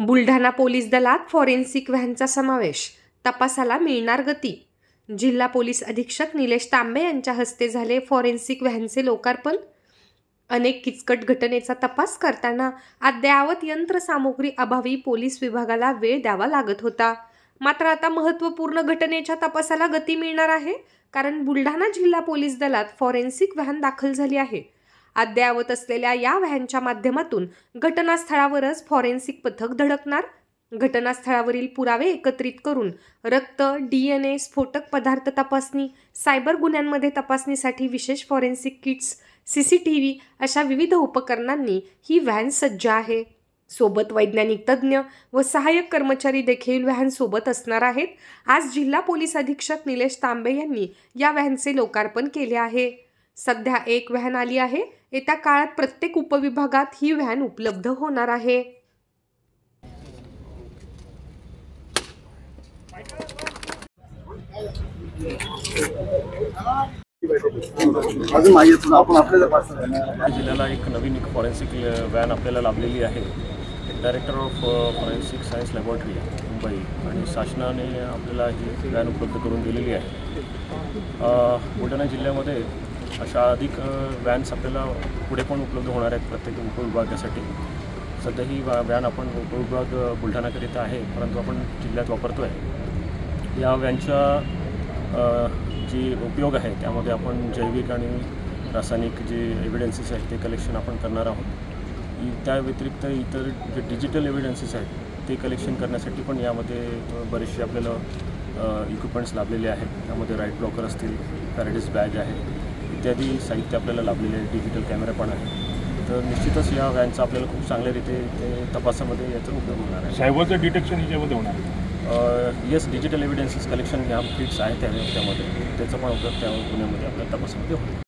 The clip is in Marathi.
बुलढाणा पोलीस दलात फॉरेन्सिक व्हॅनचा समावेश, तपासाला मिळणार गती। जिल्हा पोलीस अधीक्षक निलेश तांबे यांच्या हस्ते झाले फॉरेन्सिक व्हॅनचे लोकार्पण। अनेक किचकट घटनेचा तपास करताना अद्ययावत यंत्रसामुग्री अभावी पोलीस विभागाला वेळ द्यावा लागत होता। मात्र आता महत्त्वपूर्ण घटनेच्या तपासाला गती मिळणार आहे, कारण बुलढाणा जिल्हा पोलीस दलात फॉरेन्सिक व्हॅन दाखल झाली आहे। अद्ययावत असलेल्या या व्हॅनच्या माध्यमातून घटनास्थळावरच फॉरेन्सिक पथक धडकणार। घटनास्थळावरील पुरावे एकत्रित करून रक्त, DNA, स्फोटक पदार्थ तपासणी, सायबर गुन्ह्यांमध्ये तपासणीसाठी विशेष फॉरेन्सिक किट्स, CCTV अशा विविध उपकरणांनी ही व्हॅन सज्ज आहे। सोबत वैज्ञानिक तज्ज्ञ व सहाय्यक कर्मचारी देखील व्हॅन सोबत असणार आहेत। आज जिल्हा पोलीस अधीक्षक निलेश तांबे यांनी या व्हॅनचे लोकार्पण केले आहे। सध्या एक व्हॅन आली आहे, येत्या काळात प्रत्येक उपविभागात ही व्हॅन उपलब्ध होणार आहे। जिल्ह्याला एक नवीन फॉरेन्सिक व्हॅन आपल्याला लाभलेली आहे। Director of forensic science laboratory Mumbai आणि शासनाने आपल्याला ही व्हॅन उपलब्ध करून दिलेली आहे। बुलढाणा जिल्ह्यामध्ये अशा अधिक व्हॅन्स आपल्याला पुढे पण उपलब्ध होणार आहेत प्रत्येक उपविभागासाठी। सध्या ही व्हॅन आपण उपविभाग बुलढाणाकरिता आहे, परंतु आपण जिल्ह्यात वापरतो आहे। या व्हॅनच्या जी उपयोग आहे त्यामध्ये आपण जैविक आणि रासायनिक जे एव्हिडन्सेस आहेत ते कलेक्शन आपण करणार आहोत। त्या व्यतिरिक्त इतर जे डिजिटल एव्हिडन्सेस आहेत ते कलेक्शन करण्यासाठी पण यामध्ये बरेचसे आपल्याला इक्विपमेंट्स लाभलेले आहेत। त्यामध्ये राईट ब्लॉकर असतील, फॅरेडेज बॅग आहे, इत्यादी साहित्य आपल्याला लाभलेले आहे। डिजिटल कॅमेरा पण आहे। तर निश्चितच या व्हॅनचा आपल्याला खूप चांगल्या रीते तपासामध्ये याचा उपयोग होणार आहे। सायबरचं डिटेक्शन याच्यामध्ये होणार आहे। येस, डिजिटल एव्हिडन्सेस कलेक्शन ह्या किट्स आहेत त्यामध्ये, त्याचा पण उपयोग त्या गुन्ह्यामध्ये आपल्या तपासामध्ये होतो।